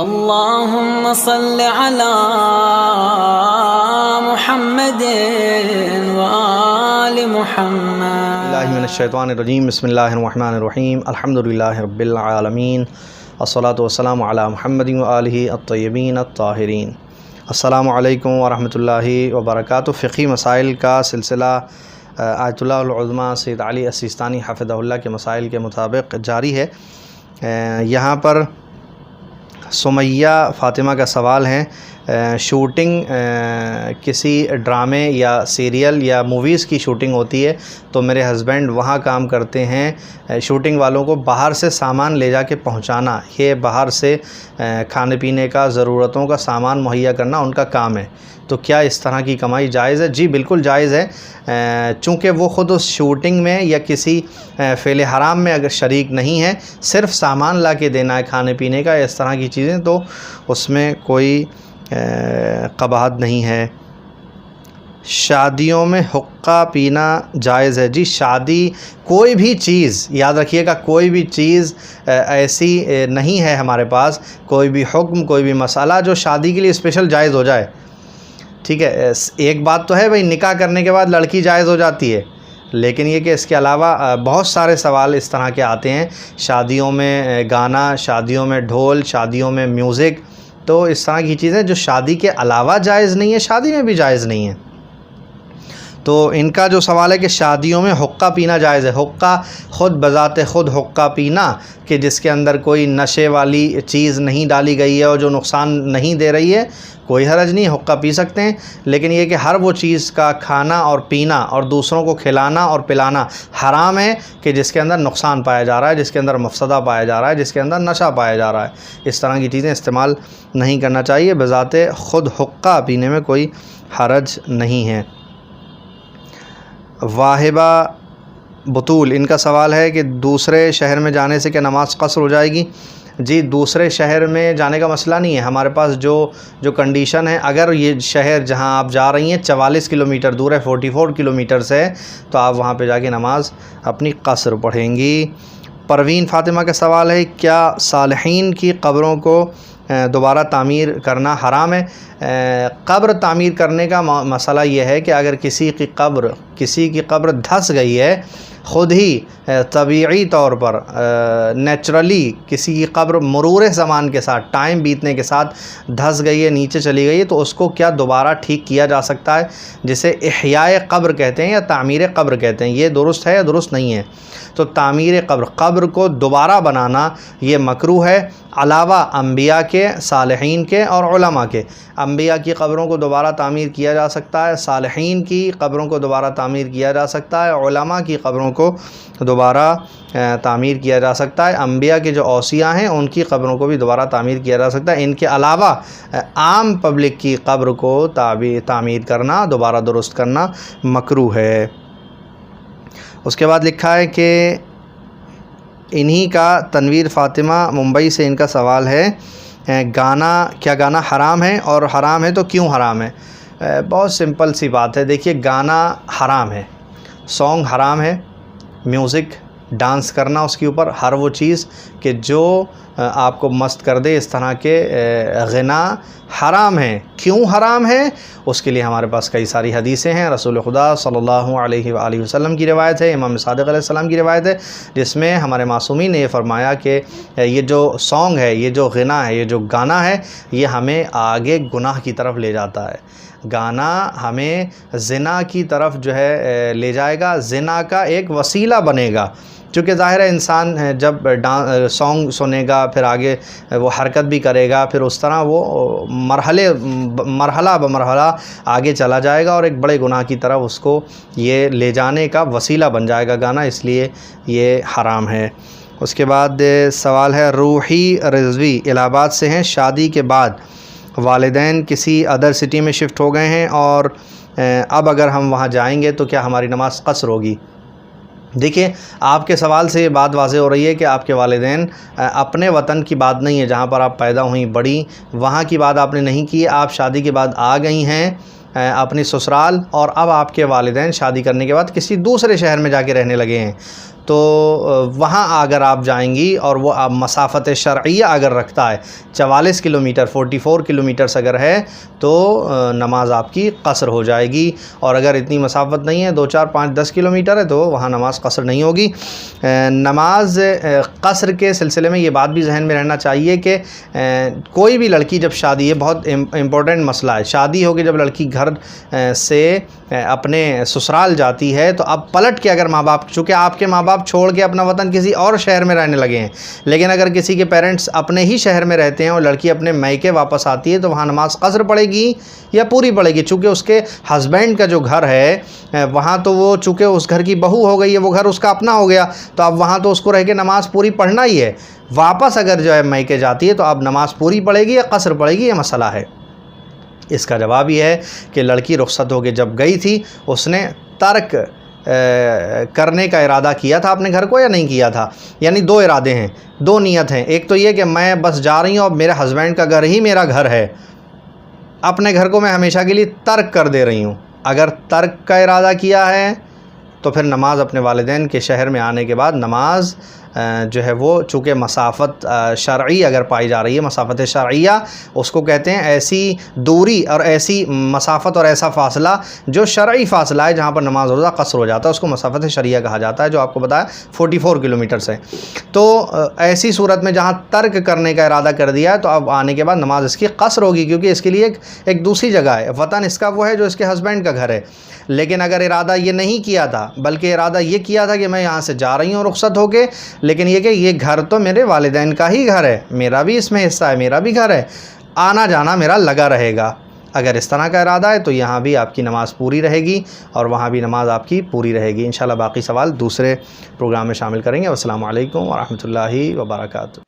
اللهم صل على محمد وآل محمد اللہ من الشیطان الرجیم بسم اللہ الرحمن الرحیم الحمدللہ رب العالمین الصلاۃ والسلام علی محمد وآلہ الطیبین الطاہرین۔ السلام علیکم ورحمۃ اللہ وبرکاتہ۔ فقہی مسائل کا سلسلہ آیت اللہ العظمیٰ سید علی السیستانی حفظہ اللہ کے مسائل کے مطابق جاری ہے۔ یہاں پر سمیہ فاطمہ کا سوال ہے، شوٹنگ کسی ڈرامے یا سیریل یا موویز کی شوٹنگ ہوتی ہے تو میرے ہسبینڈ وہاں کام کرتے ہیں، شوٹنگ والوں کو باہر سے سامان لے جا کے پہنچانا، یہ باہر سے کھانے پینے کا ضرورتوں کا سامان مہیا کرنا ان کا کام ہے، تو کیا اس طرح کی کمائی جائز ہے؟ جی بالکل جائز ہے، چونکہ وہ خود اس شوٹنگ میں یا کسی فعل حرام میں اگر شریک نہیں ہے، صرف سامان لا کے دینا ہے کھانے پینے کا، اس طرح کی چیزیں، تو اس میں کوئی قباحت نہیں ہے۔ شادیوں میں حقہ پینا جائز ہے؟ جی شادی کوئی بھی چیز، یاد رکھیے گا، کوئی بھی چیز ایسی نہیں ہے ہمارے پاس، کوئی بھی حکم، کوئی بھی مسئلہ جو شادی کے لیے اسپیشل جائز ہو جائے، ٹھیک ہے۔ ایک بات تو ہے بھئی نکاح کرنے کے بعد لڑکی جائز ہو جاتی ہے، لیکن یہ کہ اس کے علاوہ بہت سارے سوال اس طرح کے آتے ہیں، شادیوں میں گانا، شادیوں میں ڈھول، شادیوں میں میوزک، تو اس طرح کی چیزیں جو شادی کے علاوہ جائز نہیں ہے، شادی میں بھی جائز نہیں ہے۔ تو ان کا جو سوال ہے کہ شادیوں میں حقہ پینا جائز ہے، حقہ خود بذات خود حقہ پینا کہ جس کے اندر کوئی نشے والی چیز نہیں ڈالی گئی ہے اور جو نقصان نہیں دے رہی ہے، کوئی حرج نہیں، حقہ پی سکتے ہیں، لیکن یہ کہ ہر وہ چیز کا کھانا اور پینا اور دوسروں کو کھلانا اور پلانا حرام ہے کہ جس کے اندر نقصان پایا جا رہا ہے، جس کے اندر مفسدہ پایا جا رہا ہے، جس کے اندر نشہ پایا جا رہا ہے، اس طرح کی چیزیں استعمال نہیں کرنا چاہیے، بذات خود حقہ پینے میں کوئی حرج نہیں ہے۔ واہبہ بطول، ان کا سوال ہے کہ دوسرے شہر میں جانے سے کیا نماز قصر ہو جائے گی؟ جی دوسرے شہر میں جانے کا مسئلہ نہیں ہے، ہمارے پاس جو کنڈیشن ہے، اگر یہ شہر جہاں آپ جا رہی ہیں 44 کلومیٹر دور ہے، 44 کلومیٹر سے، تو آپ وہاں پہ جا کے نماز اپنی قصر پڑھیں گی۔ پروین فاطمہ کا سوال ہے، کیا صالحین کی قبروں کو دوبارہ تعمیر کرنا حرام ہے؟ قبر تعمیر کرنے کا مسئلہ یہ ہے کہ اگر کسی کی قبر دھس گئی ہے، خود ہی طبیعی طور پر نیچرلی کسی کی قبر مرور زمان کے ساتھ، ٹائم بیتنے کے ساتھ دھس گئی ہے، نیچے چلی گئی ہے، تو اس کو کیا دوبارہ ٹھیک کیا جا سکتا ہے، جسے احیاء قبر کہتے ہیں یا تعمیر قبر کہتے ہیں، یہ درست ہے یا درست نہیں ہے؟ تو تعمیر قبر کو دوبارہ بنانا یہ مکروہ ہے، علاوہ انبیاء کے، صالحین کے اور علماء کے۔ انبیاء کی قبروں کو دوبارہ تعمیر کیا جا سکتا ہے، صالحین کی قبروں کو دوبارہ تعمیر کیا جا سکتا ہے، علماء کی قبروں کو دوبارہ تعمیر کیا جا سکتا ہے، انبیاء کے جو اوصیاء ہیں ان کی قبروں کو بھی دوبارہ تعمیر کیا جا سکتا ہے۔ ان کے علاوہ عام پبلک کی قبر کو تعمیر کرنا، دوبارہ درست کرنا مکروہ ہے۔ اس کے بعد لکھا ہے کہ انہی کا تنویر فاطمہ ممبئی سے، ان کا سوال ہے، کیا گانا حرام ہے، اور حرام ہے تو کیوں حرام ہے؟ بہت سمپل سی بات ہے، دیکھیے گانا حرام ہے، سانگ حرام ہے، میوزک، ڈانس کرنا اس کے اوپر، ہر وہ چیز کہ جو آپ کو مست کر دے، اس طرح کے غنا حرام ہیں۔ کیوں حرام ہے؟ اس کے لیے ہمارے پاس کئی ساری حدیثیں ہیں، رسول خدا صلی اللہ علیہ وآلہ وسلم کی روایت ہے، امام صادق علیہ السلام کی روایت ہے، جس میں ہمارے معصومین نے یہ فرمایا کہ یہ جو سانگ ہے، یہ جو غنا ہے، یہ جو گانا ہے، یہ ہمیں آگے گناہ کی طرف لے جاتا ہے، گانا ہمیں زنا کی طرف جو ہے لے جائے گا، زنا کا ایک وسیلہ بنے گا، چونکہ ظاہر ہے انسان جب سانگ سنے گا پھر آگے وہ حرکت بھی کرے گا، پھر اس طرح وہ مرحلہ بمرحلہ آگے چلا جائے گا اور ایک بڑے گناہ کی طرف اس کو یہ لے جانے کا وسیلہ بن جائے گا گانا، اس لیے یہ حرام ہے۔ اس کے بعد سوال ہے، روحی رضوی الہ آباد سے ہیں، شادی کے بعد والدین کسی ادر سٹی میں شفٹ ہو گئے ہیں اور اب اگر ہم وہاں جائیں گے تو کیا ہماری نماز قصر ہوگی؟ دیکھیں آپ کے سوال سے یہ بات واضح ہو رہی ہے کہ آپ کے والدین اپنے وطن کی بات نہیں ہے، جہاں پر آپ پیدا ہوئیں بڑی، وہاں کی بات آپ نے نہیں کی، آپ شادی کے بعد آ گئی ہیں اپنی سسرال، اور اب آپ کے والدین شادی کرنے کے بعد کسی دوسرے شہر میں جا کے رہنے لگے ہیں، تو وہاں اگر آپ جائیں گی اور وہ مسافت شرعیہ اگر رکھتا ہے 44 کلومیٹر 44 کلومیٹرز اگر ہے تو نماز آپ کی قصر ہو جائے گی، اور اگر اتنی مسافت نہیں ہے 2 4 5 10 کلومیٹر ہے تو وہاں نماز قصر نہیں ہوگی۔ نماز قصر کے سلسلے میں یہ بات بھی ذہن میں رہنا چاہیے کہ کوئی بھی لڑکی جب شادی، یہ بہت امپورٹنٹ مسئلہ ہے، شادی ہو کے جب لڑکی گھر سے اپنے سسرال جاتی ہے تو اب پلٹ کے اگر ماں باپ، چونکہ آپ کے ماں باپ چھوڑ کے اپنا وطن کسی اور شہر میں رہنے لگے ہیں، لیکن اگر کسی کے پیرنٹس اپنے ہی شہر میں رہتے ہیں اور لڑکی اپنے میکے واپس آتی ہے تو وہاں نماز قصر پڑے گی یا پوری پڑے گی، چونکہ اس کے ہسبینڈ کا جو گھر ہے وہاں تو وہ چونکہ اس گھر کی بہو ہو گئی ہے، وہ گھر اس کا اپنا ہو گیا، تو اب وہاں تو اس کو رہ کے نماز پوری پڑھنا ہی ہے۔ واپس اگر جو ہے میکے جاتی ہے تو اب نماز پوری پڑے گی یا قصر پڑے گی، یہ مسئلہ ہے۔ اس کا جواب یہ ہے کہ لڑکی رخصت ہو کے جب گئی تھی اس نے ترک کرنے کا ارادہ کیا تھا اپنے گھر کو یا نہیں کیا تھا، یعنی 2 ارادے ہیں، 2 نیت ہیں۔ ایک تو یہ کہ میں بس جا رہی ہوں، اب میرے ہسبینڈ کا گھر ہی میرا گھر ہے، اپنے گھر کو میں ہمیشہ کے لیے ترک کر دے رہی ہوں۔ اگر ترک کا ارادہ کیا ہے تو پھر نماز اپنے والدین کے شہر میں آنے کے بعد نماز جو ہے وہ چونکہ مسافت شرعی اگر پائی جا رہی ہے، مسافت شرعیہ اس کو کہتے ہیں ایسی دوری اور ایسی مسافت اور ایسا فاصلہ جو شرعی فاصلہ ہے جہاں پر نماز روزہ قصر ہو جاتا ہے، اس کو مسافت شرعیہ کہا جاتا ہے، جو آپ کو بتایا 44 کلومیٹر سے۔ تو ایسی صورت میں جہاں ترک کرنے کا ارادہ کر دیا ہے تو اب آنے کے بعد نماز اس کی قصر ہوگی، کیونکہ اس کے لیے ایک دوسری جگہ ہے، وطن اس کا وہ ہے جو اس کے ہسبینڈ کا گھر ہے۔ لیکن اگر ارادہ یہ نہیں کیا تھا بلکہ ارادہ یہ کیا تھا کہ میں یہاں سے جا رہی ہوں رخصت ہو کے، لیکن یہ کہ یہ گھر تو میرے والدین کا ہی گھر ہے، میرا بھی اس میں حصہ ہے، میرا بھی گھر ہے، آنا جانا میرا لگا رہے گا، اگر اس طرح کا ارادہ ہے تو یہاں بھی آپ کی نماز پوری رہے گی اور وہاں بھی نماز آپ کی پوری رہے گی۔ انشاءاللہ باقی سوال دوسرے پروگرام میں شامل کریں گے۔ والسلام علیکم ورحمۃ اللہ وبرکاتہ۔